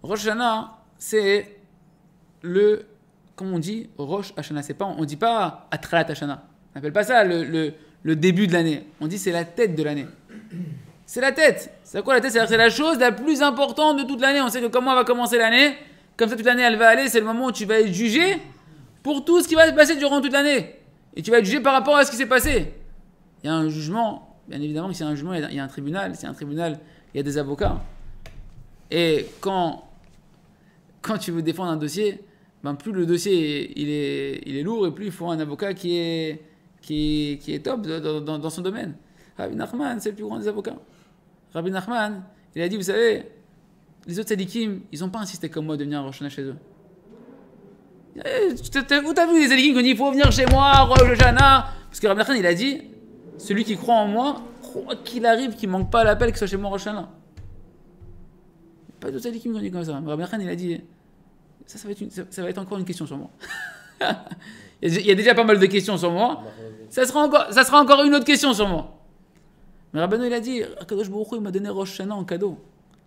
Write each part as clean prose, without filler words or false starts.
Rosh Hashanah, c'est le, comme on dit, Rosh Hashanah. C'est pas, on dit pas Atralat Hashanah. On n'appelle pas ça le début de l'année. On dit c'est la tête de l'année. C'est la tête. C'est quoi la tête? C'est-à-dire que c'est la chose la plus importante de toute l'année. On sait que comment va commencer l'année. Comme ça, toute l'année, elle va aller. C'est le moment où tu vas être jugé pour tout ce qui va se passer durant toute l'année. Et tu vas être jugé par rapport à ce qui s'est passé. Il y a un jugement. Bien évidemment que s'il y a un jugement, il y a un tribunal. S'il y a un tribunal, il y a des avocats. Et quand tu veux défendre un dossier, ben plus le dossier il est lourd et plus il faut un avocat qui est top dans son domaine. Rabbi Nachman, c'est le plus grand des avocats. Rabbi Nachman, il a dit, vous savez, les autres tzadikim, ils n'ont pas insisté comme moi de venir à Rosh Hashanah chez eux. Où t'as vu les tzadikim qui ont dit, il faut venir chez moi, Rosh Hashanah? Parce que Rabbi Nachman, il a dit, celui qui croit en moi, quoi qu'il arrive, qu'il ne manque pas à l'appel, qu'il soit chez moi Rosh Hashanah. Pas d'autres tzadikim qui ont dit comme ça. Rabbi Nachman, il a dit, ça va être encore une question sur moi. Il y a déjà pas mal de questions sur moi. Ça sera encore une autre question sur moi. Mais Rabbeinu, il a dit, Akadosh Baruch Hu, il m'a donné Rosh Hashanah en cadeau.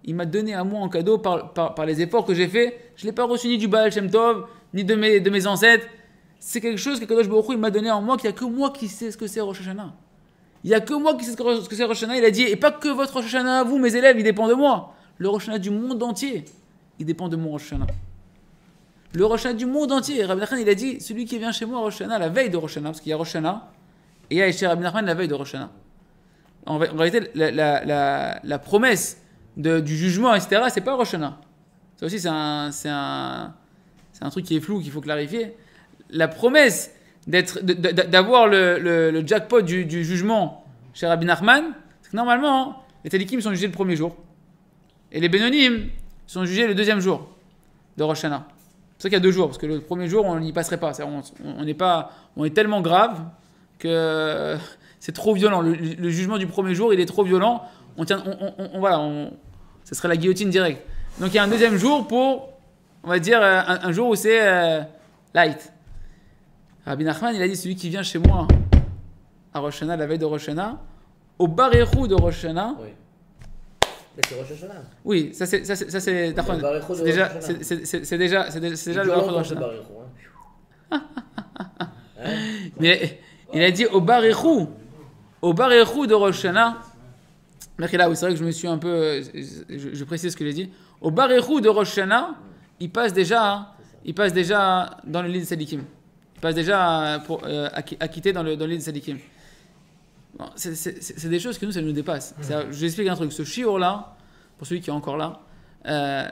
Il m'a donné à moi en cadeau par les efforts que j'ai faits. Je ne l'ai pas reçu ni du Baal Shem Tov, ni de mes ancêtres. C'est quelque chose qu'Akadosh Baruch Hu, il m'a donné en moi, qu'il n'y a que moi qui sais ce que c'est Rosh Hashanah. Il n'y a que moi qui sais ce que c'est Rosh Hashanah. Il a dit, et pas que votre Rosh Hashanah, vous, mes élèves, il dépend de moi. Le Rosh Hashanah du monde entier, il dépend de mon Rosh Hashanah. Le Rosh Hashanah du monde entier. Rabbi Nachman, il a dit, celui qui vient chez moi à Rosh Hashanah, la veille de Rosh Hashanah, parce qu'il y a Rosh Hashanah, et il y a chez Rabbi Nachman la veille de Rosh Hashanah. En réalité, la promesse du jugement, etc., c'est pas Rosh Hashanah. Ça aussi, c'est un truc qui est flou, qu'il faut clarifier. La promesse d'avoir le jackpot du jugement chez Rabbi Nachman, c'est que normalement, les tzadikim sont jugés le premier jour. Et les Bénonim sont jugés le deuxième jour de Rosh Hashanah. C'est ça qu'il y a 2 jours, parce que le premier jour, on n'y passerait pas. On est tellement grave que c'est trop violent. Le jugement du premier jour, il est trop violent. Ce serait la guillotine directe. Donc il y a un deuxième jour pour, on va dire, un jour où c'est light. Rabbi Nachman, il a dit, celui qui vient chez moi à Rosh Hashanah, la veille de Rosh Hashanah, au Barechou de Rosh Hashanah. Oui. C'est Rosh Hashanah. Oui, ça c'est déjà le Barechou de Rosh Hashanah. Mais il a dit au Barechou de Rosh Hashanah. Mais là, oui, c'est vrai que je me suis un peu, je précise ce que j'ai dit. Au Barechou de Rosh Hashanah, il passe déjà dans le lit de Sadikim. Il passe déjà pour acquitté dans le lit de Sadikim. Bon, c'est des choses que nous, ça nous dépasse. Je vous explique un truc. Ce shiur-là, pour celui qui est encore là,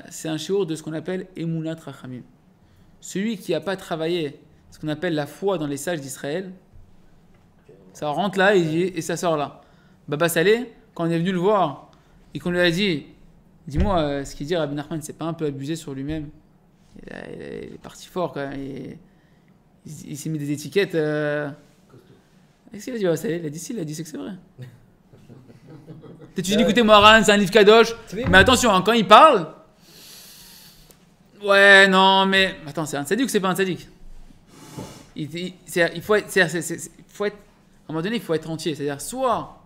c'est un shiur de ce qu'on appelle Emunat Rachamim. Celui qui n'a pas travaillé ce qu'on appelle la foi dans les sages d'Israël, ça rentre là et ça sort là. Baba Saleh, quand on est venu le voir et qu'on lui a dit, dis-moi, ce qu'il dit Rabbi Nachman, c'est pas un peu abusé sur lui-même? Il est parti fort quand même. Il s'est mis des étiquettes. Qu'est-ce qu'il a dit Baba Saleh? Il a dit si, il a dit c'est que c'est vrai. Tu dis écoutez Moharan, c'est un livre kadosh. Mais attention, hein, quand il parle, ouais, non, mais attends, c'est un tzaddik ou c'est pas un tzaddik? Il faut être, à un moment donné, il faut être entier. C'est-à-dire, soit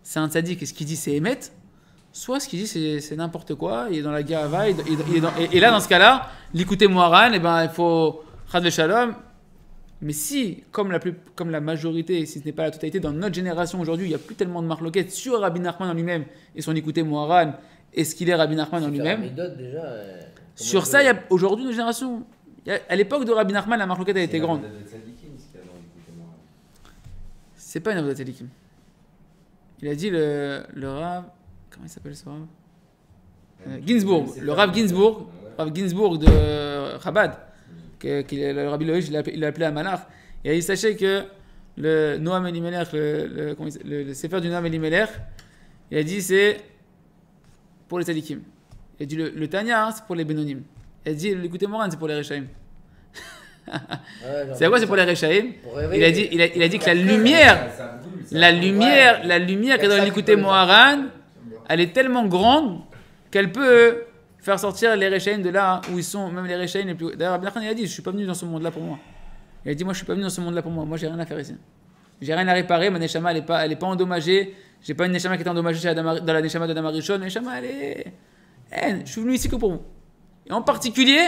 c'est un tzaddik et ce qu'il dit c'est émet, soit ce qu'il dit c'est n'importe quoi, il est dans la guerre et là, dans ce cas-là, l'écouter Moharan, il faut Chad Shalom. Mais si, comme la majorité, si ce n'est pas la totalité, dans notre génération aujourd'hui, il n'y a plus tellement de marloquettes sur Rabbi Nachman en lui-même et son écouté Moharan et ce qu'il est Rabbi Nachman en lui-même. Sur ça, il y a aujourd'hui une génération. À l'époque de Rabbi Nachman, la marloquette a été grande. C'est pas une avodat tzadikim. Il a dit le Rav. Comment il s'appelle ce Rav? Ginsburg. Le Rav Ginsburg de Chabad. Le Rabbi Loïch, il l'a appelé à Malach. Et il sachez que le Noam Elimelech, le Sefer du Noam Elimelech, il a dit c'est pour les tzadikim. Il a dit le Tanya, c'est pour les Bénonim. Il a dit l'écoutez Moran, c'est pour les Rechaim. C'est quoi, c'est pour les Rechaim? Il a dit que la lumière qui est dans l'écouter Moharan, elle est tellement grande qu'elle peut faire sortir les Rechaim de là où ils sont, même les Rechaim les plus. D'ailleurs, Rabbi Nachman, il a dit, je suis pas venu dans ce monde-là pour moi. Il a dit, moi, je suis pas venu dans ce monde-là pour moi. Moi, j'ai rien à faire ici. J'ai rien à réparer. Ma neshama, elle est pas endommagée. J'ai pas une neshama qui est endommagée dans la neshama de Adam Rishon. Ma neshama, elle est. Je suis venu ici que pour vous. Et en particulier,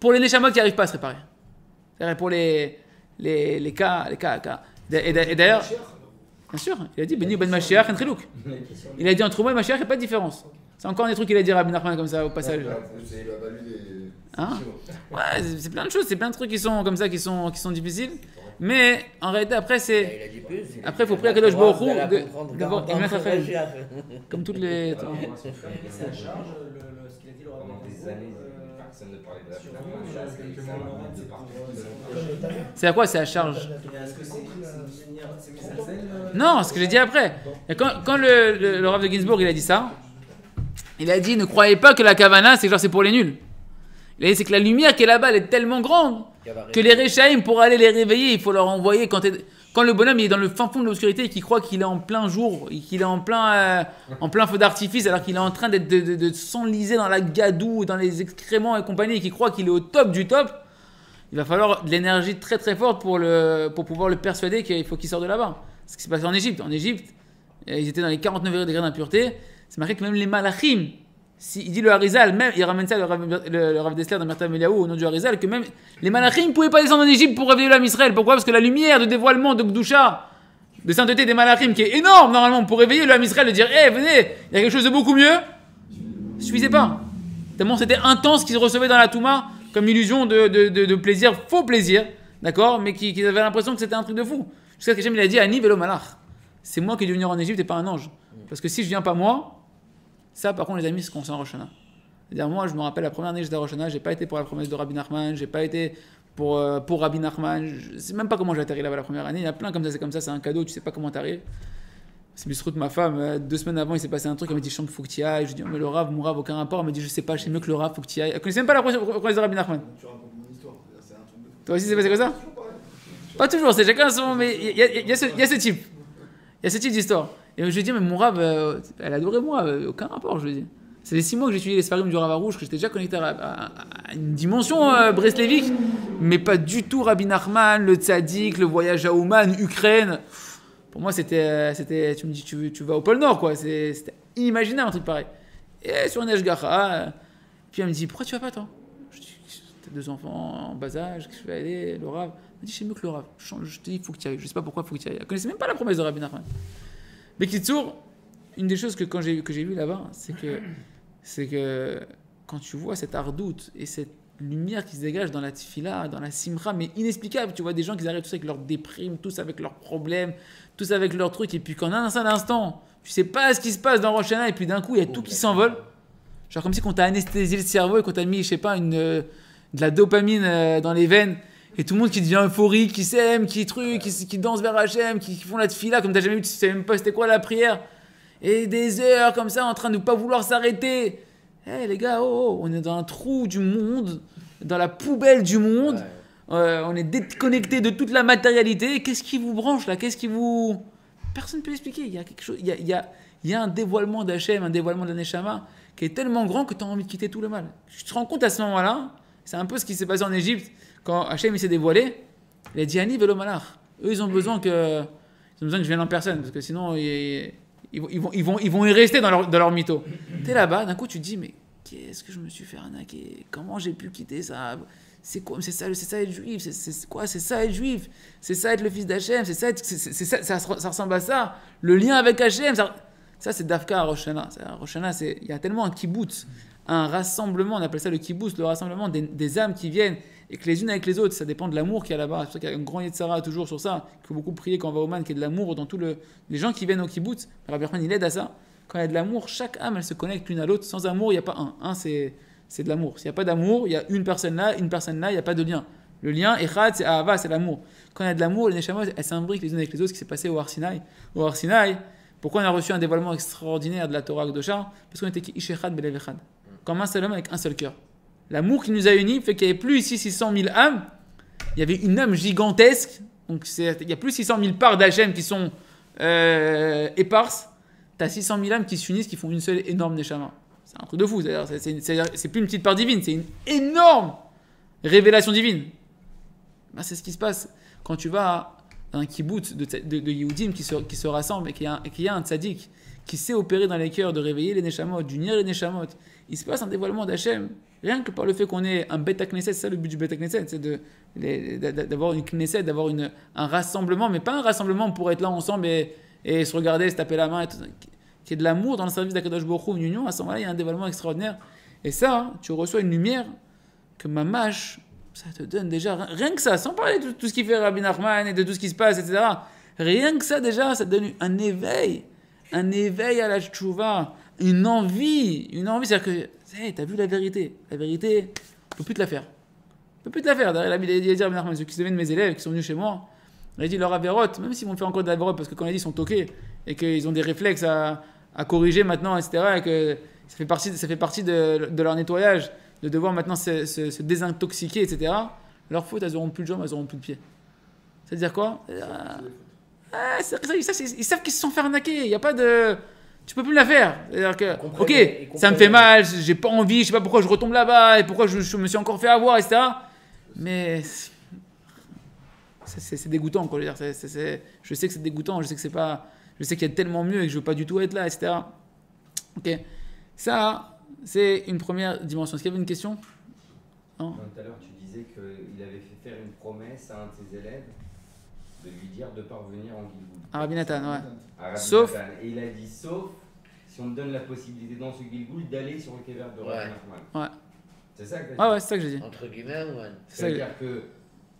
pour les Neshamot qui n'arrivent pas à se réparer. C'est-à-dire pour les cas. Et d'ailleurs, bien sûr, il a dit Beni ben Mashiach en Chilouk. Il a dit entre moi et Mashiach, il n'y a pas de différence. C'est encore des trucs qu'il a dit à Rabbi Nachman comme ça au passage. Hein? Ouais, c'est plein de choses, c'est plein de trucs qui sont comme ça, qui sont difficiles. Mais en réalité, après, c'est. Après, il faut prier à Kadosh Baruch Hu d'abord et mettre après. Comme toutes les. C'est à charge, ce qu'il a dit le Rav de Gainsbourg, personne ne parlait de la C'est à quoi? C'est à charge? Est-ce que c'est Mesalzel? Non, ce que j'ai dit après. Et quand le Rav de Gainsbourg il a dit ça, il a dit ne croyez pas que la Kavana c'est pour les nuls. Il a dit c'est que la lumière qui est là-bas elle est tellement grande que les Rechaïm pour aller les réveiller il faut leur envoyer quand le bonhomme il est dans le fin fond de l'obscurité et qu'il croit qu'il est en plein jour et qu'il est en plein feu d'artifice alors qu'il est en train de s'enliser dans la gadoue, dans les excréments et compagnie et qu'il croit qu'il est au top du top, il va falloir de l'énergie très très forte pour pouvoir le persuader qu'il faut qu'il sorte de là-bas. Ce qui s'est passé en Égypte. En Égypte, ils étaient dans les 49 degrés d'impureté. C'est marqué que même les malachim, il dit le Harizal, même il ramène ça le Rav Dessler dans Mertav Eliaou au nom du Harizal, que même les malachim ne pouvaient pas descendre en Égypte pour réveiller l'âme Israël. Pourquoi? Parce que la lumière de dévoilement de Gdusha, de sainteté des malachim, qui est énorme normalement pour réveiller l'âme Israël, de dire hé, venez, il y a quelque chose de beaucoup mieux, ne suffisait pas. Tellement c'était intense qu'ils recevaient dans la Touma comme illusion de plaisir, faux plaisir, d'accord, mais qu'ils avaient l'impression que c'était un truc de fou. Jusqu'à ce que il a dit Ani velo malach. C'est moi qui ai dû venir en Égypte et pas un ange. Parce que si je viens pas moi, ça par contre les amis c'est qu'on s'en Rosh Hashanah. C'est-à-dire moi je me rappelle la première année que j'étais à Rosh Hashanah, j'ai pas été pour la promesse de Rabbi Nachman, j'ai pas été pour Rabbi Nachman, je sais même pas comment j'ai atterri là-bas la première année, il y a plein comme ça, c'est un cadeau, tu sais pas comment t'arrives. C'est Bistrout ma femme, 2 semaines avant il s'est passé un truc, elle m'a dit Chante, faut que tu y ailles, je dis oh, mais le Rav, mon Rav, aucun rapport, elle m'a dit je sais pas, je sais mieux que le Rav, faut que tu y ailles. Elle connaissait même pas la promesse de Rabbi Nachman. Tu racontes mon histoire, c'est un truc de fou. Toi aussi c'est passé comme ça? Pas toujours, c'est chacun son, mais il y a ce type. Il y a ce type d'histoire. Et je lui ai dit, mais mon Rav, elle adorait moi, aucun rapport, je lui ai dit. C'est les 6 mois que j'ai étudié les Sfarim du Rav Arouche, que j'étais déjà connecté à une dimension breslevique, mais pas du tout Rabbi Nachman, le Tzadik, le voyage à Ouman, Ukraine. Pour moi, c'était tu me dis, tu vas au pôle Nord, quoi. C'était inimaginable un truc pareil. Et sur une Eshgacha, puis elle me dit, pourquoi tu vas pas, toi? Je dis, t'as 2 enfants en bas âge, que je vais aller, le Rav. Elle me dit, je sais mieux que le Rav. Je te dis, il faut que tu ailles. Je sais pas pourquoi il faut que tu ailles. Elle connaissait même pas la promesse de Rabbi Nachman. Mais Kitsour, une des choses que j'ai vu là-bas, c'est que quand tu vois cette ardoute et cette lumière qui se dégage dans la tfila, dans la simra, mais inexplicable, tu vois des gens qui arrivent tous avec leurs déprimes, tous avec leurs problèmes, tous avec leurs trucs, et puis qu'en un seul instant, tu sais pas ce qui se passe dans Rosh Hashanah, et puis d'un coup, il y a tout qui s'envole. Genre comme si qu'on t'a anesthésié le cerveau et qu'on t'a mis, je sais pas, de la dopamine dans les veines, et tout le monde qui devient euphorique, qui s'aime, qui danse vers Hachem, qui font la tfila comme t'as jamais vu, tu sais même pas c'était quoi la prière. Et des heures comme ça en train de ne pas vouloir s'arrêter. Eh les gars, on est dans un trou du monde, dans la poubelle du monde. On est déconnecté de toute la matérialité. Qu'est-ce qui vous branche là? Qu'est-ce qui vous... Personne ne peut l'expliquer. Il y a quelque chose, il y a un dévoilement d'Hachem, un dévoilement de la Neshama qui est tellement grand que tu as envie de quitter tout le mal. Tu te rends compte à ce moment-là, c'est un peu ce qui s'est passé en Égypte quand Hachem il s'est dévoilé. Il a dit Ani velo malach. Eux ils ont besoin que je vienne en personne parce que sinon ils vont y rester dans leur mytho. T'es là-bas, d'un coup tu te dis mais qu'est-ce que je me suis fait arnaquer? Comment j'ai pu quitter ça? C'est quoi? C'est ça être juif? C'est quoi? C'est ça être juif? C'est ça être le fils d'Hachem? C'est ça, ça ressemble à ça. Le lien avec Hachem, ça c'est Dafka à Rosh Hashanah. À Rosh Hashanah, il y a tellement un kibbutz, un rassemblement, on appelle ça le kibbutz, le rassemblement des âmes qui viennent et que les unes avec les autres, ça dépend de l'amour qu'il y a là-bas. C'est pour ça qu'il y a un grand Yetzara toujours sur ça, qu'il faut beaucoup prier quand on va au Man, qu'il y ait de l'amour dans tous les gens qui viennent au kibbutz. Rabbi Nachman, il aide à ça. Quand il y a de l'amour, chaque âme, elle se connecte l'une à l'autre. Sans amour, il n'y a pas un. Un, c'est de l'amour. S'il n'y a pas d'amour, il y a une personne là, il n'y a pas de lien. Le lien, Echad, c'est Ahava, c'est l'amour. Quand il y a de l'amour, les Neshamot, elles s'imbriquent les unes avec les autres, ce qui s'est passé au Har Sinaï. Au Har Sinaï, pourquoi on a reçu un dévoilement extraordinaire de la Torah Kedosha? Parce qu'on était Ishechad Belev Echad. Comme un seul homme avec un seul cœur. L'amour qui nous a unis fait qu'il n'y avait plus ici 600 000 âmes. Il y avait une âme gigantesque. Donc il y a plus 600 000 parts d'Hachem qui sont éparses. Tu as 600 000 âmes qui s'unissent, qui font une seule énorme Neshama. C'est un truc de fou. C'est plus une petite part divine, c'est une énorme révélation divine. Ben, c'est ce qui se passe quand tu vas dans un kibbutz de Yehudim qui se rassemblent et qu'il y a un tzaddik qui sait opérer dans les cœurs de réveiller les Neshamot, d'unir les Neshamot. Il se passe un dévoilement d'Hachem Rien que par le fait qu'on ait un Beth Knesset, c'est ça le but du Beth Knesset, c'est d'avoir une Knesset, d'avoir un rassemblement, mais pas un rassemblement pour être là ensemble et se regarder, se taper la main, et tout, qui est de l'amour dans le service d'Akadosh Baruch Hu, une union. À ce moment-là, il y a un dévoilement extraordinaire. Et ça, tu reçois une lumière que Mamash, ça te donne déjà, rien que ça, sans parler de tout ce qu'il fait Rabbi Nachman et de tout ce qui se passe, etc. Rien que ça, déjà, ça te donne un éveil à la tchouva, une envie, c'est-à-dire que, hey, t'as vu la vérité, on peut plus te la faire. D'ailleurs, il a dit à Rabbi Nachman, ceux qui se deviennent mes élèves, qui sont venus chez moi, il a dit leur avérote, même s'ils vont faire encore de l'avérote, parce que quand il a dit ils sont toqués, et qu'ils ont des réflexes à corriger maintenant, etc., et que ça fait partie de leur nettoyage, de devoir maintenant se désintoxiquer, etc., leur faute, elles n'auront plus de jambes, elles n'auront plus de pieds. C'est-à-dire quoi? Ils savent qu'ils se sont fait arnaquer. Il n'y a pas de... Tu peux plus la faire. C'est-à-dire que, ok, ça me fait mal, j'ai pas envie, je sais pas pourquoi je retombe là-bas, et pourquoi je me suis encore fait avoir, etc. Mais... c'est dégoûtant, quoi. Je sais que c'est dégoûtant, je sais que c'est pas... Je sais qu'il y a tellement mieux et que je veux pas du tout être là, etc. Ok. Ça, c'est une première dimension. Est-ce qu'il y avait une question? Non. Tout à l'heure, tu disais qu'il avait fait faire une promesse à un de ses élèves de lui dire de parvenir en Gilgoul. À Rabbi Nathan, ouais. À Rabbi Sauf- Nathan. Et il a dit sauf si on me donne la possibilité dans ce Gilgoul d'aller sur le kever de Rabbi Nachman. Ouais. C'est ça que t'as dit? Ouais, c'est ça que j'ai dit. Entre guillemets, ouais. C'est ça que- C'est-à-dire que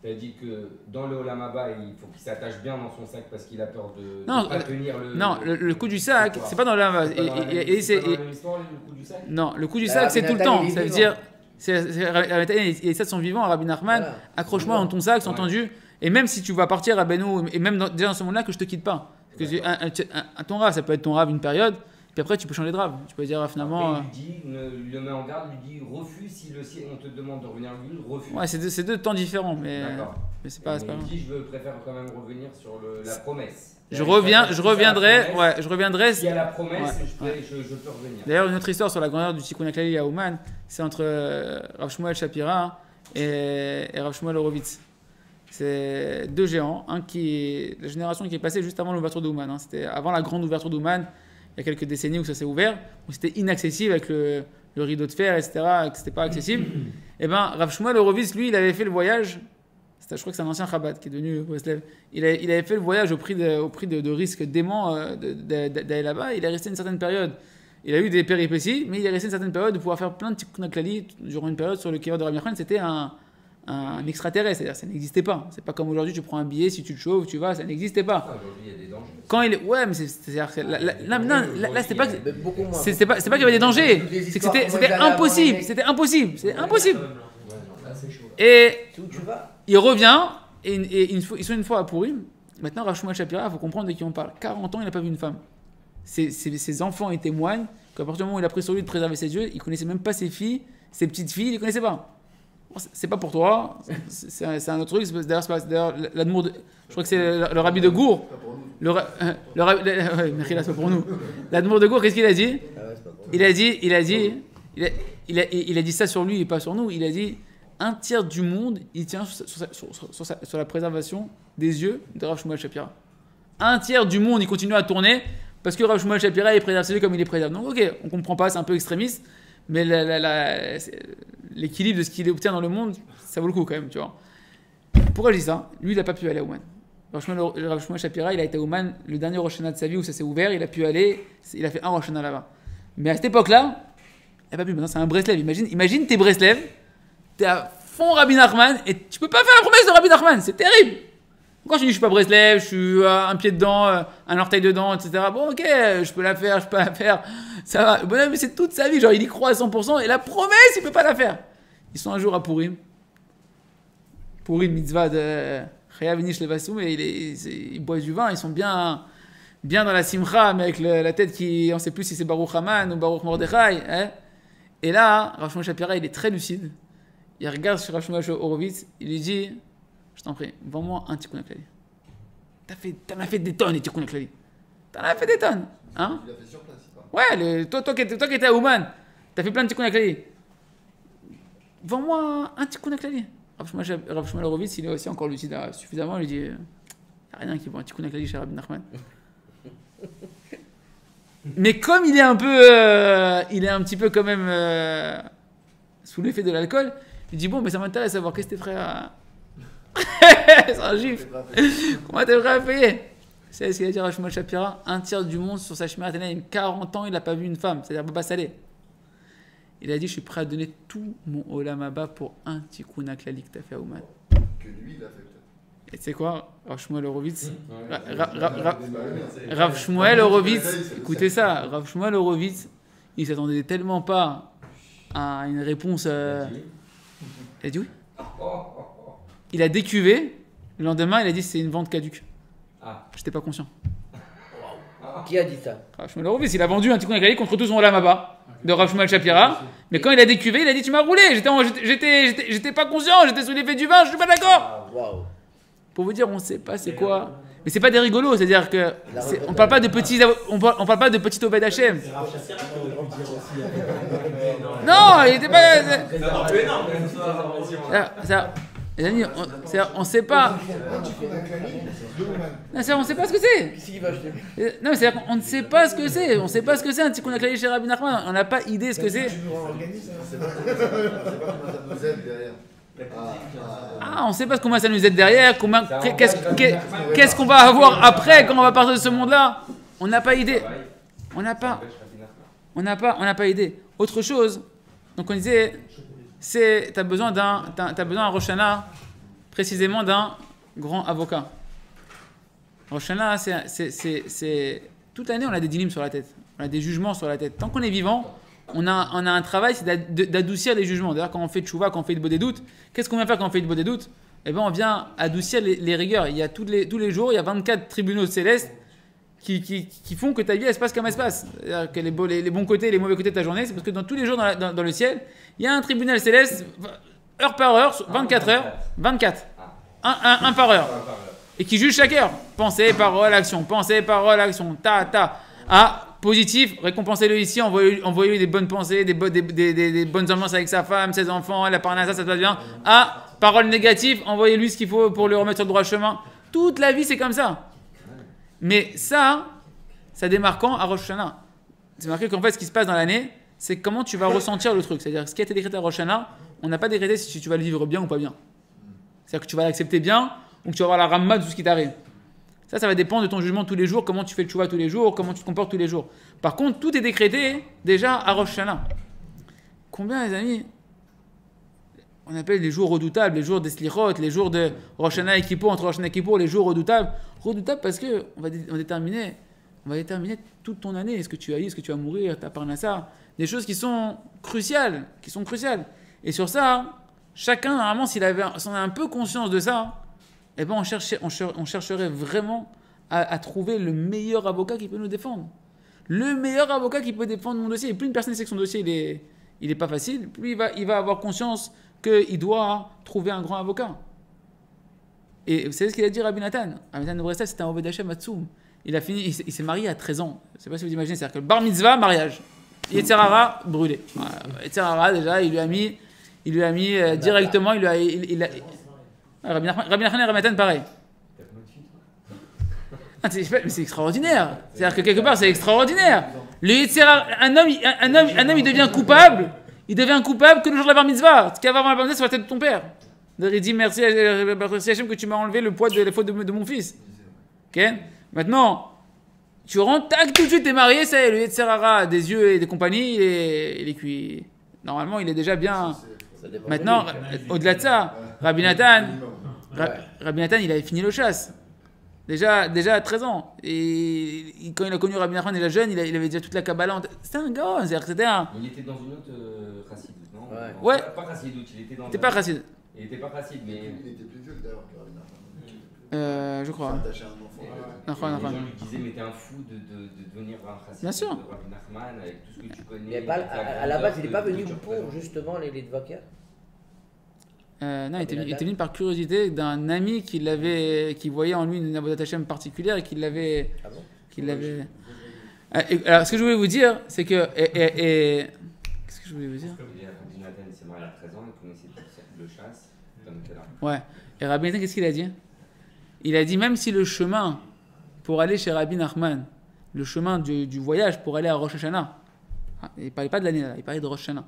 tu as dit que dans le Olam Haba, il faut qu'il s'attache bien dans son sac parce qu'il a peur de Non, ne pas tenir le... Non, le coup du sac, Pourquoi? c'est pas dans la... C'est pas dans la même histoire, le coup du sac? Non, le coup du Bah, sac, c'est Rabbi tout le Nathan, temps. il est Ça veut vivant. dire... Rabbi Nathan, il est ça de son vivant, à Rabbi Nachman, Voilà. accroche-moi dans ton sac, c'est Ouais. entendu. Et même si tu vas partir à Beno, et même déjà dans ce monde-là, que je te quitte pas. Parce que ton rave, ça peut être ton rave une période, puis après tu peux changer de rave. Tu peux dire ah, finalement... Après, il lui dit, il le met en garde, lui dit refuse si on te demande de revenir en Gilgoul, refuse. Ouais, c'est deux temps différents, mais D'accord. c'est pas Mais grave. il dit je préfère quand même revenir sur la promesse. Je reviendrai, S'il y a la promesse, Ouais. je peux revenir. D'ailleurs, une autre histoire sur la grandeur du Tikkun HaKlali à Ouman, c'est entre Rav Shmuel Shapira et Rav Shmuel Horowitz. C'est deux géants, la génération qui est passée juste avant l'ouverture d'Ouman. Hein. C'était avant la grande ouverture d'Ouman, il y a quelques décennies où ça s'est ouvert, où c'était inaccessible avec le rideau de fer, etc., et que c'était pas accessible. Et ben, Rav Shmuel Horowitz, lui, il avait fait le voyage. Je crois que c'est un ancien Chabad qui est devenu Breslev. Il avait fait le voyage au prix de risques déments d'aller là-bas. Il est resté une certaine période. Il a eu des péripéties, mais il est resté une certaine période de pouvoir faire plein de Tikkun HaKlali durant une période sur le kever de Rabbi Nachman. C'était un extraterrestre, c'est-à-dire ça n'existait pas. C'est pas comme aujourd'hui, tu prends un billet, si tu te chauffes, tu vas, ça n'existait pas. Aujourd'hui, il y a des dangers. Quand il est... Ouais, mais c'est-à-dire que là, c'était pas... Mais beaucoup moins. C'est pas qu'il y avait des dangers, c'est que c'était impossible. C'était impossible. Là, c'est chaud. Et C'est où tu vas? il revient, et ils sont une fois à Purim. Maintenant, Rav Shmuel Shapira, il faut comprendre de qui on parle. 40 ans, il n'a pas vu une femme. Ses enfants et témoignent qu'à partir du moment où il a pris sur lui de préserver ses yeux, il ne connaissait même pas ses filles, ses petites filles, il ne les connaissait pas. Bon, c'est pas pour toi, c'est un autre truc. D'ailleurs, l'amour de... Je crois que c'est le rabbi de Gour. Pas pour nous. Merci, c'est pas pour nous. L'amour de Gour, qu'est-ce qu'il a dit? Ah ouais, c'est pas bon. Il a dit ça sur lui et pas sur nous. Il a dit un tiers du monde, il tient sur la préservation des yeux de Rav Shmuel Shapira. Un tiers du monde, il continue à tourner parce que Rav Shmuel Shapira, il préserve ses yeux comme il les préserve. Donc, ok, on comprend pas, c'est un peu extrémiste, mais l'équilibre de ce qu'il obtient dans le monde, ça vaut le coup quand même, tu vois. Pourquoi je dis ça? Lui, il n'a pas pu aller à Ouman. Rav Shmuel Shapira, il a été à Ouman le dernier Rosh Hashanah de sa vie où ça s'est ouvert, il a pu aller, il a fait un Rosh Hashanah là-bas. Mais à cette époque-là, il n'a pas pu. Maintenant, c'est un Breslev. Imagine t'es Breslev, t'es à fond Rabbi Nachman et tu peux pas faire la promesse de Rabbi Nachman, c'est terrible. Quand je dis je suis pas Breslev, je suis un pied dedans, un orteil dedans, etc. Bon, ok, je peux la faire, ça va. Bon, mais c'est toute sa vie, genre il y croit à 100% et la promesse, il peut pas la faire. Ils sont un jour à Purim, mitzvah de Chayav Inish Levasoum, et ils boivent du vin, ils sont bien dans la simcha, mais avec la tête qui, on sait plus si c'est Baruch Haman ou Baruch Mordechai. Hein. Et là, Rav Shmuel Shapira, il est très lucide. Il regarde sur Rav Shmuel Horowitz, il lui dit, je t'en prie, vends-moi un Tikkun HaKlali. T'en as fait des tonnes, les Tikkun HaKlali. T'en as fait des tonnes. Hein? Il a fait sur place, il parle. Ouais, toi qui étais à Ouman, t'as fait plein de Tikkun HaKlali. Vends-moi un Tikkun HaKlali. Rav Shmuel Horowitz, il est aussi encore lucide suffisamment, il lui dit, il n'y a rien qui vaut un Tikkun HaKlali chez Rabbi Nachman. Mais comme il est un petit peu quand même sous l'effet de l'alcool. Il dit bon, mais ça m'intéresse de savoir qu'est-ce que tes frères. C'est un juif. Comment tes frères payer? C'est ce qu'il a dit à Shmuel Shapira, un tiers du monde sur sa Shmira Tana, il a 40 ans, il n'a pas vu une femme, c'est-à-dire Baba Salé. Il a dit je suis prêt à donner tout mon Olam Haba pour un tikkun klali que tu as fait à Ouman. Que lui, il a fait peut-être. Et tu sais quoi, Rav Shmuel Horowitz, Rav Shmuel Horowitz, écoutez ça, Rav Shmuel Horowitz, il s'attendait tellement pas à une réponse. Il a dit oui. Il a décuvé, le lendemain il a dit c'est une vente caduque. J'étais pas conscient. Qui a dit ça? Rav Shmuel Horowitz, il a vendu un tikkun klali contre tout son Olam Haba de Rav Shmuel Shapira, mais quand il a décuvé, il a dit tu m'as roulé, j'étais pas conscient, j'étais sous l'effet du vin, je suis pas d'accord. Waouh. Pour vous dire, on sait pas c'est quoi. Mais c'est pas des rigolos, c'est-à-dire que on parle pas de petits, on parle pas de petits Obed Hashem. Non, il était pas. Ça, les amis, on sait pas. Non, on sait pas ce que c'est. Non, mais c'est-à-dire qu'on ne sait pas ce que c'est. On sait pas ce que c'est un tikkun klali chez Rabbi Nachman. On n'a pas idée ce que c'est. C'est pas comment ça nous aide derrière. On sait pas comment ça nous aide derrière. Qu'est-ce qu'on va avoir après quand on va partir de ce monde-là? On n'a pas idée. On n'a pas idée. Autre chose. Donc on disait, t'as besoin à Rosh Hashanah, précisément d'un grand avocat. Rosh Hashanah, c'est toute l'année on a des dinim sur la tête, on a des jugements sur la tête. Tant qu'on est vivant, on a un travail, c'est d'adoucir les jugements. D'ailleurs, quand on fait tchouva, quand on fait de des doutes, qu'est-ce qu'on vient faire quand on fait de des doutes? Eh bien, on vient adoucir les rigueurs. Il y a tous les jours, il y a 24 tribunaux célestes qui font que ta vie elle se passe comme elle se passe. C'est-à-dire que les bons côtés et les mauvais côtés de ta journée, c'est parce que dans tous les jours dans le ciel, il y a un tribunal céleste, heure par heure, 24 heures, 24. Un par heure. Et qui juge chaque heure. Pensée, parole, action. Pensée, parole, action. Positif, récompensez-le ici, envoyez-lui des bonnes pensées, des bonnes ambiances avec sa femme, ses enfants, la parnassa, ça se passe bien. Parole négative, envoyez-lui ce qu'il faut pour le remettre sur le droit chemin. Toute la vie, c'est comme ça. Mais ça démarre quand? À Rosh Hashanah. C'est marqué qu'en fait, ce qui se passe dans l'année, c'est comment tu vas ressentir le truc. C'est-à-dire, ce qui a été décrété à Rosh Hashanah, on n'a pas décrété si tu vas le vivre bien ou pas bien. C'est-à-dire que tu vas l'accepter bien ou que tu vas avoir la ramma de tout ce qui t'arrive. Ça va dépendre de ton jugement tous les jours, comment tu fais le tchouva tous les jours, comment tu te comportes tous les jours. Par contre, tout est décrété déjà à Rosh Hashanah. Combien, les amis, on appelle les jours redoutables, les jours des Slichot, les jours de Rosh Hashanah et Kippour, entre Rosh Hashanah et Kippour, les jours redoutables. Redoutables parce qu'on va déterminer toute ton année, est-ce que tu vas vivre, est-ce que tu vas mourir, ta parnassa, des choses qui sont cruciales. Et sur ça, chacun, normalement, s'il a un peu conscience de ça, eh ben on chercherait vraiment à trouver le meilleur avocat qui peut nous défendre. Le meilleur avocat qui peut défendre mon dossier. Et plus une personne sait que son dossier il est pas facile, plus il va avoir conscience qu'il doit trouver un grand avocat. Et vous savez ce qu'il a dit Rabbi Nathan? Rabbi Nathan de Breslev, c'était un Oved Hashem Atsoum. Il s'est marié à 13 ans. Je ne sais pas si vous imaginez, c'est-à-dire que le bar mitzvah, mariage. Yetzerara, brûlé. Voilà. Yetzerara, déjà, il lui a mis directement, Rabbi Nachman et Rabbi Nathan, pareil. Mais c'est extraordinaire. C'est-à-dire que quelque part, c'est extraordinaire. Un homme, il devient coupable. Il devient coupable que le jour de la bar mitzvah. Ce qu'il y a avant la bar mitzvah sur la tête de ton père. Il dit merci Hachem que tu m'as enlevé le poids de la faute de mon fils. Ok? Maintenant, tu rentres, tac, tout de suite, t'es marié, ça y est, le Yetzerara des yeux et des compagnies, il est cuit. Normalement, il est déjà bien. Maintenant, au-delà de ça, Rabbi Nathan, il avait fini le chasse. Déjà à 13 ans. Et quand il a connu Rabbi Nachman déjà jeune, il avait déjà toute la Kabbalah. C'était un gars, c'est-à-dire que c'était un. Il était dans une autre chassidoute, non? Ouais. Pas chassidoute, il était dans. C'était pas chassid. Il était pas chassid, mais. Il était plus vieux d'ailleurs que Rabbi Nachman. Je crois. Attaché à un enfant. Les gens lui disaient, mais t'es un fou de devenir un chassid. Bien sûr. De Rabbi Nachman, avec tout ce que tu connais. Mais à la base, il n'est pas venu pour justement les Dvakia? Non, il était venu par curiosité d'un ami qui voyait en lui une avodat Hashem particulière et qui l'avait. Ah bon? Alors, ce que je voulais vous dire, c'est que. Qu'est-ce que je voulais vous dire? Rabbi Nathan s'est marié à 13 ans, il connaissait tout le cercle de chasse, comme tel. Ouais. Et Rabbi Nathan, qu'est-ce qu'il a dit? Il a dit même si le chemin pour aller chez Rabbi Nachman, le chemin du voyage pour aller à Rosh Hashanah, il ne parlait pas de l'année là, il parlait de Rosh Hashanah.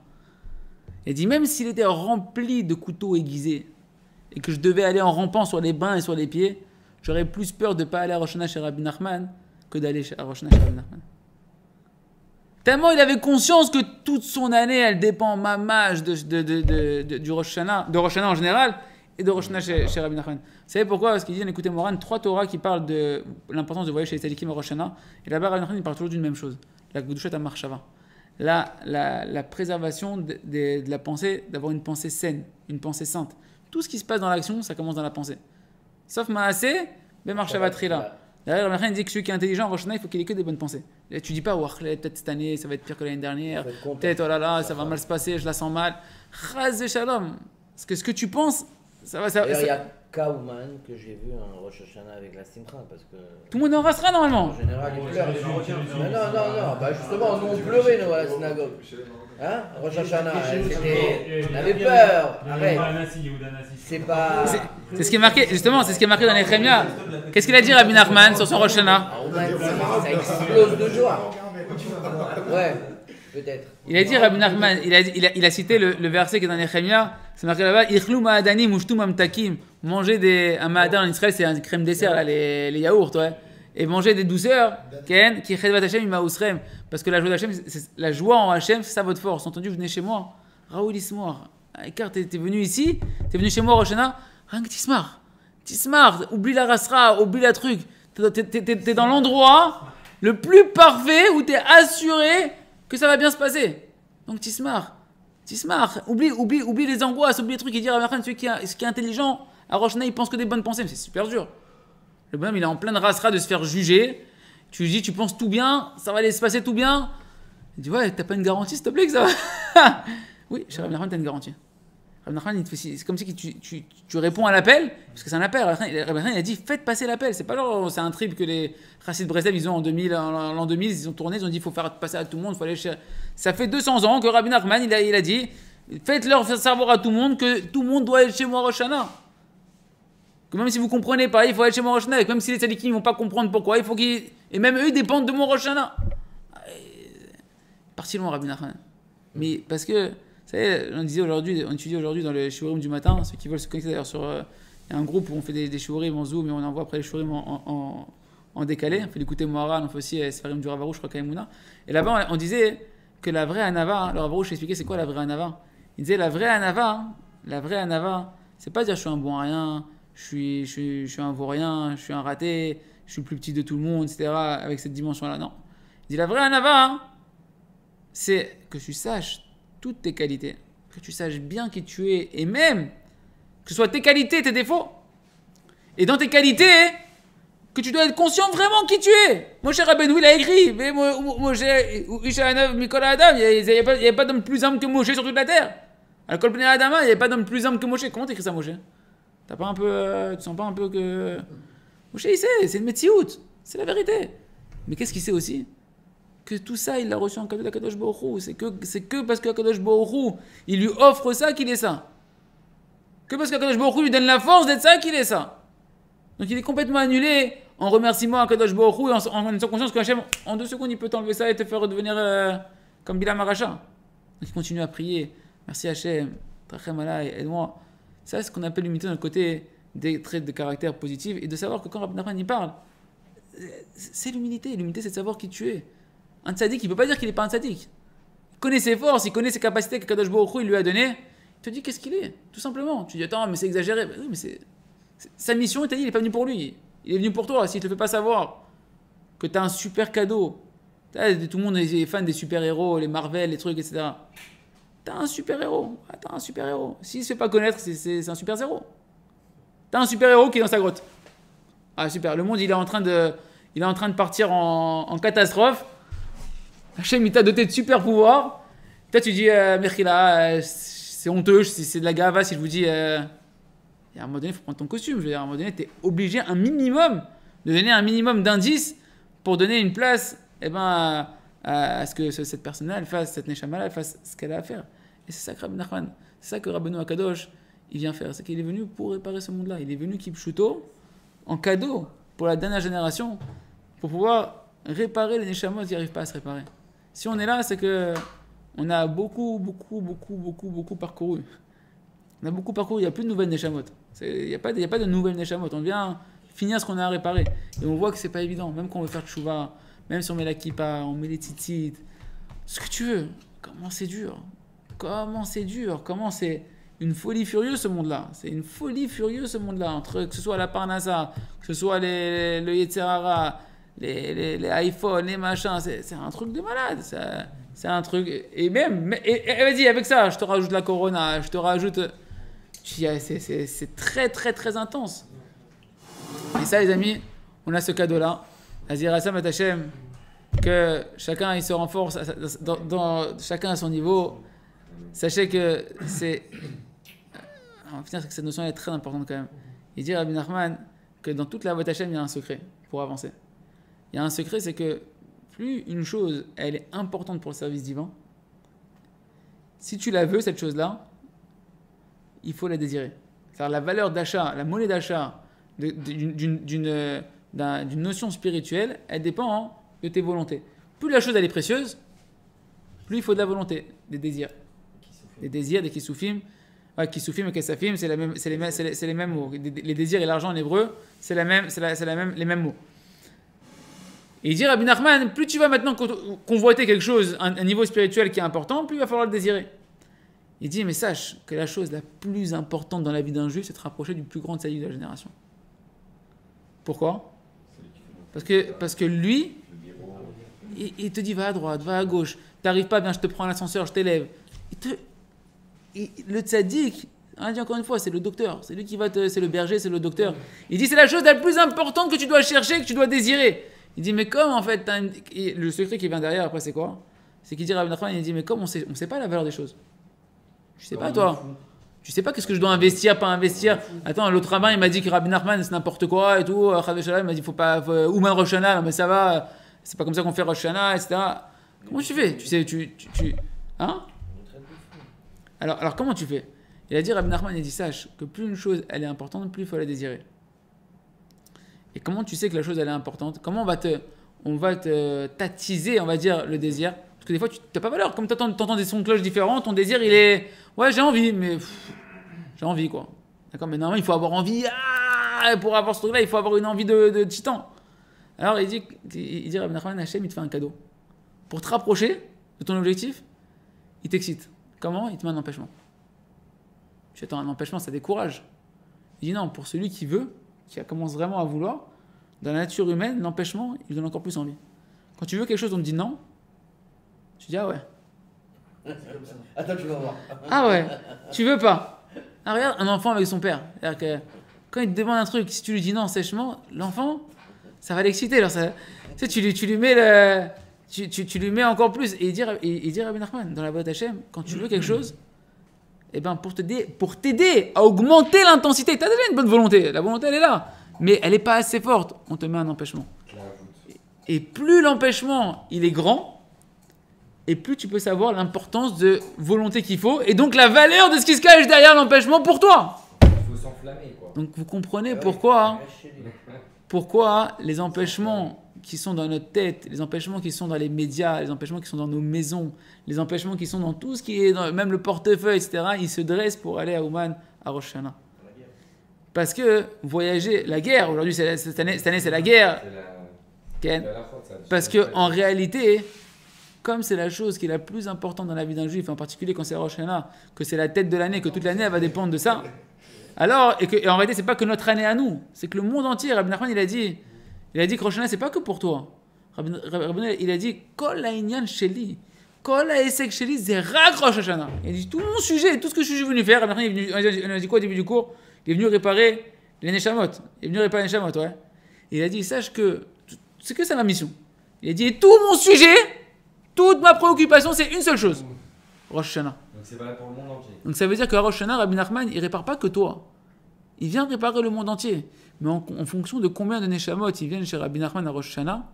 Il a dit même s'il était rempli de couteaux aiguisés et que je devais aller en rampant sur les mains et sur les pieds, j'aurais plus peur de ne pas aller à Rosh Hashanah chez Rabbi Nachman que d'aller à Rosh Hashanah chez Rabbi Nachman. Tellement il avait conscience que toute son année, elle dépend mamage du Rosh Hashanah, de Rosh Hashanah en général et de Rosh Hashanah chez Rabbi Nachman. Vous savez pourquoi? Parce qu'il dit, écoutez Moran, 3 Torahs qui parlent de l'importance de voyager chez les Tzadikim à Rosh Hashanah. Et là-bas, Rabbi Nachman, il parle toujours d'une même chose. La Gdushat HaMachshava. La préservation de la pensée, d'avoir une pensée saine, une pensée sainte. Tout ce qui se passe dans l'action, ça commence dans la pensée. Sauf Maaseh, Be'Marshava Trila. D'ailleurs, Rabbi Nachman dit que celui qui est intelligent en Rosh Hashanah, il faut qu'il ait que des bonnes pensées. Et tu dis pas, peut-être cette année, ça va être pire que l'année dernière. Peut-être, oh là là, ça va mal se passer, je la sens mal. Chaz Shalom. Parce que ce que tu penses, ça va. D'ailleurs, il y a Kauman que j'ai vu en Rosh Hashanah avec la Simcha. Parce que tout le monde en rastera normalement. En général, ils pleurent. Non. Bah justement, nous on pleurait nous, à la synagogue. Hein? Rosh Hashanah, on avait peur. Arrête. C'est pas. C'est ce qui est marqué, justement, c'est ce qui est marqué dans les Nehemia. Qu'est-ce qu'il a dit Rabbi Nachman sur son Rosh Hashanah? Ça explose de joie. Ouais, peut-être. Il a dit Rabbi Nachman, il a cité le verset qui est dans les Nehemia. C'est marqué là-bas, Ichlu ma'adanim ushtu mamtakim. Manger un ma'adan en Israël, c'est un crème dessert, là, les yaourts, ouais. Et manger des douceurs, ken, qui chedvat Hashem ima'usrem. Parce que la joie d'Hachem, la joie en Hachem, c'est ça votre force. Entendu, vous venez chez moi, Raoul Ismoir. Car t'es venu ici, t'es venu chez moi, Rosh Hashanah, rien que Tismar, oublie la rasra, oublie la truc. T'es dans l'endroit le plus parfait où t'es assuré que ça va bien se passer. Donc Tismar, oublie les angoisses, oublie les trucs. Il dit à celui qui est intelligent, à Rosh Hashanah, il pense que des bonnes pensées, mais c'est super dur. Le bonhomme, il est en pleine rasra de se faire juger. Tu lui dis, tu penses tout bien, ça va aller se passer tout bien. Il dit, ouais, t'as pas une garantie, s'il te plaît, que ça va. Oui, chez Rabbi Nachman, t'as une garantie. Rabbi Nachman, c'est comme si tu réponds à l'appel, parce que c'est un appel. Rabbi Nachman, il a dit, faites passer l'appel. C'est pas genre, c'est un trip que les Chassid Breslev, ils ont en l'an 2000, ils ont tourné, ils ont dit, il faut faire passer à tout le monde, il faut aller chez. Ça fait 200 ans que Rabbi Nachman, il a dit, faites-leur faire savoir à tout le monde que tout le monde doit être chez moi Rosh Hashanah. Que même si vous comprenez pas, il faut aller chez moi Rosh Hashanah. Même si les tzadikim ne vont pas comprendre pourquoi, il faut qu'ils. Et même eux, ils dépendent de mon Rosh Hashanah. Parti loin, Rabbi Nachman. Mais parce que, vous savez, on étudie aujourd'hui dans le shiurim du matin, ceux qui veulent se connecter d'ailleurs sur. Il y a un groupe où on fait des shiurim en Zoom et on envoie après les shiurim en décalé. On fait l'écouter Moharan, on fait aussi Sefarim du Rav Arush, je crois, Kaimouna. Et là-bas, on disait que la vraie Anava, le Rav Arush expliquait c'est quoi la vraie Anava. Il disait la vraie Anava, c'est pas dire je suis un bon à rien. Je suis un vaurien, je suis un raté, je suis le plus petit de tout le monde, etc. Avec cette dimension-là, non. Il dit la vraie Anava, c'est que tu saches toutes tes qualités, que tu saches bien qui tu es, et même que ce soit tes qualités, tes défauts. Et dans tes qualités, que tu dois être conscient vraiment qui tu es. Moshe Rabbeinu, il a écrit, mais Moshe, Ishaanav, Mikola Adam, il n'y avait pas d'homme plus humble que Moshe sur toute la terre. À la Kolpene Adama, il n'y avait pas d'homme plus humble que Moshe. Comment t'écris ça, Moshe? Tu sens pas un peu que. Moshe, il sait, c'est une métiout, c'est la vérité. Mais qu'est-ce qu'il sait aussi? Que tout ça, il l'a reçu en cadeau d'Akadosh Baruch Hu. C'est que parce qu'Akadosh Baruch Hu, il lui offre ça qu'il est ça. Que parce qu'Akadosh Baruch Hu lui donne la force d'être ça qu'il est ça. Donc il est complètement annulé en remerciement à Akadosh Baruch Hu, en étant conscience qu'Hachem, en 2 secondes, il peut t'enlever ça et te faire redevenir comme Bilam Aracha. Donc il continue à prier. Merci Hachem, Trachem Alay, aide-moi. Ça, c'est ce qu'on appelle l'humilité dans le côté des traits de caractère positifs et de savoir que quand Rabbi Nachman y parle, c'est l'humilité. L'humilité, c'est de savoir qui tu es. Un tzaddik, il ne peut pas dire qu'il n'est pas un tzaddik. Il connaît ses forces, il connaît ses capacités que Kadosh Baruch Hu il lui a données. Il te dit qu'est-ce qu'il est, tout simplement. Tu dis attends, mais c'est exagéré. Oui, mais c'est sa mission, il t'a dit, il n'est pas venu pour lui. Il est venu pour toi. S'il ne te fait pas savoir que tu as un super cadeau, tout le monde est fan des super-héros, les Marvel, les trucs, etc. T'as un super-héros. T'as un super-héros. S'il ne se fait pas connaître, c'est un super-zéro. T'as un super-héros qui est dans sa grotte. Ah, super. Le monde, il est en train de partir en catastrophe. Hachem, il t'a doté de super-pouvoirs. Toi, tu dis, Mechila, c'est honteux, c'est de la gava si je vous dis... à un moment donné, il faut prendre ton costume. Je veux dire, à un moment donné, tu es obligé de donner un minimum d'indices pour donner une place à ce que cette personne-là, elle fasse, cette neshama-là, elle fasse ce qu'elle a à faire. Et c'est ça que Rabbi Nachman, c'est ça que Rabbeinu Akadosh, il vient faire. C'est qu'il est venu pour réparer ce monde-là. Il est venu Kipshuto en cadeau pour la dernière génération pour pouvoir réparer les neshamot qui n'arrivent pas à se réparer. Si on est là, c'est que on a beaucoup parcouru. On a beaucoup parcouru, il n'y a plus de nouvelles Neshamot. Il n'y a pas de nouvelles Neshamot. On vient finir ce qu'on a à réparer. Et on voit que c'est pas évident. Même quand on veut faire tchouva, même si on met la kippa, on met les tzitzit, ce que tu veux. Comment c'est dur. Comment c'est une folie furieuse ce monde-là. C'est une folie furieuse ce monde-là. Entre que ce soit la parnassa, que ce soit le Yetzerara, les iPhones, les machins, c'est un truc de malade. C'est un truc. Et même, vas-y, avec ça, je te rajoute la corona, je te rajoute. C'est très, très, très intense. Et ça, les amis, on a ce cadeau-là. Azir Hassam et Hachem, que chacun il se renforce, chacun à son niveau. Sachez que c'est. On va finir que cette notion est très importante quand même. Il dit Rabbi Nachman que dans toute la Avot Hachem, il y a un secret pour avancer. Il y a un secret, c'est que plus une chose, elle est importante pour le service divin, si tu la veux, cette chose-là, il faut la désirer. C'est-à-dire la valeur d'achat, la monnaie d'achat d'une notion spirituelle, elle dépend de tes volontés. Plus la chose, elle est précieuse, plus il faut de la volonté, des désirs. Des désirs, des kissoufim. Ouais, kissoufim et kessafim, c'est les mêmes mots. Les désirs et l'argent en hébreu, c'est les mêmes mots. Et il dit Rabbi Nachman, plus tu vas maintenant convoiter quelque chose, un niveau spirituel qui est important, plus il va falloir le désirer. Il dit, mais sache que la chose la plus importante dans la vie d'un juif, c'est de se rapprocher du plus grand tzaddik de la génération. Pourquoi ? Parce que lui, il te dit, va à droite, va à gauche, t'arrives pas bien, je te prends l'ascenseur, je t'élève. Le tzaddik, on dit encore une fois, c'est le docteur, c'est lui qui va c'est le berger, c'est le docteur. Il dit, c'est la chose la plus importante que tu dois chercher, que tu dois désirer. Il dit, mais comme en fait, le secret qui vient derrière, après, c'est quoi ? C'est qu'il dit Rabbi Nachman, il dit, mais comme on sait pas la valeur des choses. Je sais pas, toi. Tu sais pas qu'est-ce que je dois investir, pas investir. Attends, l'autre rabbin, il m'a dit que Rabbi Nachman, c'est n'importe quoi et tout. Chadé Shalom, il m'a dit, faut pas. Ouman Rosh Hashanah, mais ça va. C'est pas comme ça qu'on fait Rosh Hashanah, etc. Comment tu fais ? Tu sais, hein ? Alors, comment tu fais ? Il a dit, Rabbi Nachman, il a dit, sache que plus une chose, elle est importante, plus il faut la désirer. Et comment tu sais que la chose, elle est importante ? Comment on va te tatiser, on va dire, le désir ? Parce que des fois, tu n'as pas valeur. Comme tu entends des sons de cloche différents, ton désir, il est... Ouais, j'ai envie, mais... j'ai envie, quoi. D'accord ? Mais normalement, il faut avoir envie. Pour avoir ce truc-là, il faut avoir une envie de titan. Alors, il dit Rabbi Nachman, Hachem, il te fait un cadeau. Pour te rapprocher de ton objectif, il t'excite. Comment ? Il te met un empêchement. Tu attends, un empêchement, ça décourage. Il dit non, pour celui qui veut, qui commence vraiment à vouloir, dans la nature humaine, l'empêchement, il donne encore plus envie. Quand tu veux quelque chose, on te dit non, tu dis ah ouais. Attends, tu vas voir. Ah ouais, tu veux pas. Ah, regarde un enfant avec son père. C'est-à-dire que quand il te demande un truc, si tu lui dis non sèchement, l'enfant, ça va l'exciter. Alors ça, tu sais, tu lui mets tu lui mets encore plus. Et il dit Rabbi Nachman, dans la Avot Hachem, quand tu veux quelque chose, eh ben pour t'aider à augmenter l'intensité, tu as déjà une bonne volonté, la volonté elle est là, mais elle n'est pas assez forte, on te met un empêchement. Et plus l'empêchement il est grand, et plus tu peux savoir l'importance de volonté qu'il faut, et donc la valeur de ce qui se cache derrière l'empêchement pour toi. Il faut s'enflammer, quoi. Donc vous comprenez pourquoi les empêchements qui sont dans notre tête, les empêchements qui sont dans les médias, les empêchements qui sont dans nos maisons, les empêchements qui sont dans tout ce qui est, même le portefeuille, etc., ils se dressent pour aller à Ouman, à Rosh Hashanah. Parce que voyager, la guerre, aujourd'hui, cette année c'est la guerre. Parce qu'en réalité, comme c'est la chose qui est la plus importante dans la vie d'un juif, en particulier quand c'est Rosh Hashanah, que c'est la tête de l'année, que toute l'année elle va dépendre de ça, alors, et en réalité, c'est pas que notre année à nous, c'est que le monde entier, Rabbi Nachman, il a dit que Rosh Hashanah, c'est pas que pour toi. Rabbi Nachman, il a dit Kol ha'inyan sheli, Kol ha'esek sheli, c'est rak Rosh Hashanah. Il a dit tout mon sujet, tout ce que je suis venu faire. Rabbi Nachman, il a dit quoi au début du cours ? Il est venu réparer les Neshamot. Il est venu réparer les Neshamot, ouais. Et il a dit sache que c'est que ça ma mission. Il a dit tout mon sujet, toute ma préoccupation, c'est une seule chose Rosh Hashanah. Donc c'est valable pour le monde entier. Donc ça veut dire que Rosh Hashanah, Rabbi Nachman, il répare pas que toi. Il vient réparer le monde entier. Mais en fonction de combien de Neshamot ils viennent chez Rabbi Nachman à Rosh Hashanah,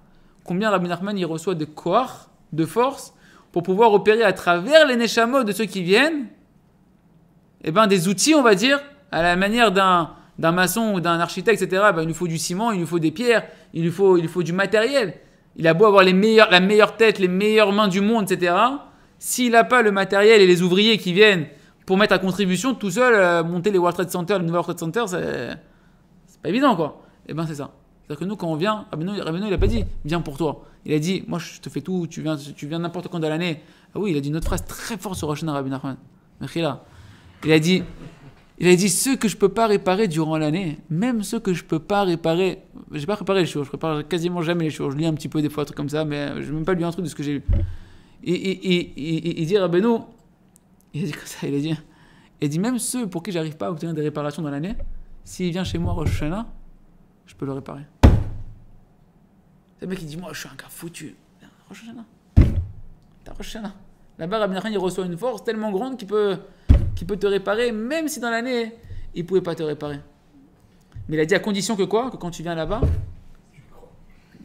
combien Rabbi Nachman il reçoit de koach, de force, pour pouvoir opérer à travers les Neshamot de ceux qui viennent, eh ben, des outils, on va dire, à la manière d'un maçon ou d'un architecte, etc. Ben, il nous faut du ciment, il nous faut des pierres, il nous faut du matériel. Il a beau avoir la meilleure tête, les meilleures mains du monde, etc. s'il n'a pas le matériel et les ouvriers qui viennent pour mettre à contribution, tout seul, monter les World Trade Center, les World Trade Center, c'est pas évident, quoi. Et ben c'est ça. C'est-à-dire que nous, quand on vient, Rabbeinu, il n'a pas dit, viens pour toi. Il a dit, moi, je te fais tout, tu viens n'importe quand de l'année. Ah oui, il a dit une autre phrase très forte sur Rosh Hashanah, Rabbi Nachman. Il a dit, ceux que je peux pas réparer durant l'année, même ceux que je peux pas réparer, j'ai pas réparé les choses, je prépare quasiment jamais les choses. Je lis un petit peu des fois, un truc comme ça, mais je vais même pas lire un truc de ce que j'ai lu. Il dit, Rabbeinu, il a dit comme ça, il a dit, même ceux pour qui j'arrive pas à obtenir des réparations dans l'année, s'il vient chez moi Rosh Hashanah, je peux le réparer. C'est le mec qui dit, moi je suis un gars foutu. Rosh Hashanah. T'as Rosh Hashanah. Là-bas, Rabbi Nachman, il reçoit une force tellement grande qu'il peut te réparer, même si dans l'année, il ne pouvait pas te réparer. Mais il a dit à condition que quoi? Que quand tu viens là-bas,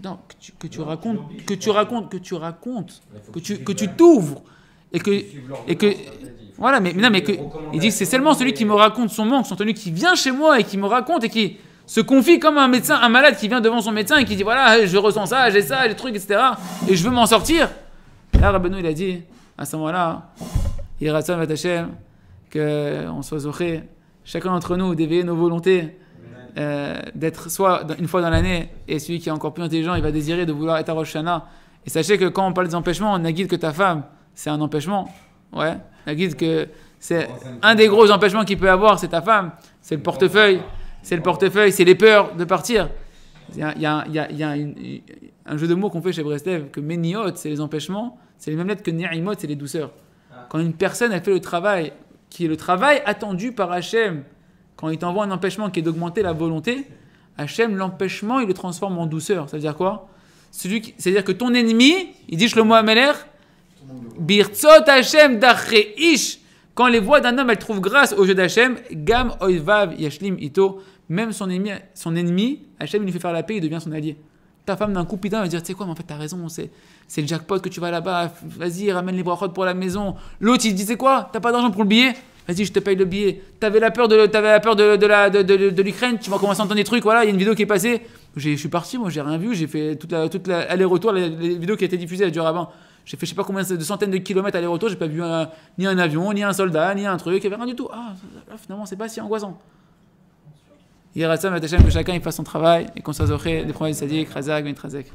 non, que tu t'ouvres et que voilà, mais il dit que c'est seulement celui qui me raconte son manque, celui qui vient chez moi et qui me raconte et qui se confie comme un médecin, un malade qui vient devant son médecin et qui dit voilà, je ressens ça, j'ai ça, les trucs, etc. et je veux m'en sortir. Là, Rabbeinu, il a dit à ce moment-là, il rassure Vatachem, qu'on soit zoché, chacun d'entre nous, d'éveiller nos volontés, d'être soit une fois dans l'année, et celui qui est encore plus intelligent, il va désirer de vouloir être à Rosh Hashanah. Et sachez que quand on parle des empêchements, on guide que ta femme, c'est un empêchement. Ouais, on guide que c'est un des gros empêchements qu'il peut avoir, c'est ta femme, c'est le portefeuille, c'est les peurs de partir. Il y a un jeu de mots qu'on fait chez Breslev, que Meniot, c'est les empêchements, c'est les mêmes lettres que Ni'imot, c'est les douceurs. Quand une personne, elle fait le travail, qui est le travail attendu par Hachem, quand il t'envoie un empêchement qui est d'augmenter la volonté, Hachem, l'empêchement, il le transforme en douceur. Ça veut dire quoi? C'est-à-dire que ton ennemi, il dit Shlomo HaMelech, Birtzot Hachem dachreish, quand les voix d'un homme, elles trouvent grâce au jeu d'Hachem, Gam Oivav Yashlim Ito, même son ennemi, Hachem, il lui fait faire la paix, il devient son allié. Ta femme, d'un coup, putain, va dire, tu sais quoi, mais en fait, t'as raison, c'est le jackpot que tu vas là-bas, vas-y, ramène les brachot pour la maison. L'autre, il dit, c'est quoi, t'as pas d'argent pour le billet? Vas-y, je te paye le billet. T'avais la peur de l'Ukraine, tu vas commencer à entendre des trucs, voilà, il y a une vidéo qui est passée. Je suis parti, moi, j'ai rien vu, j'ai fait toute l'aller-retour, les vidéos qui étaient diffusées à du rabbin. J'ai fait je sais pas combien de centaines de kilomètres aller-retour, j'ai pas vu ni un avion, ni un soldat, ni un truc, il y avait rien du tout. Ah, finalement, c'est pas si angoissant. Il y a que chacun il fasse son travail et qu'on soit zoché des promesses sadiques, Razak, Ben Trazek.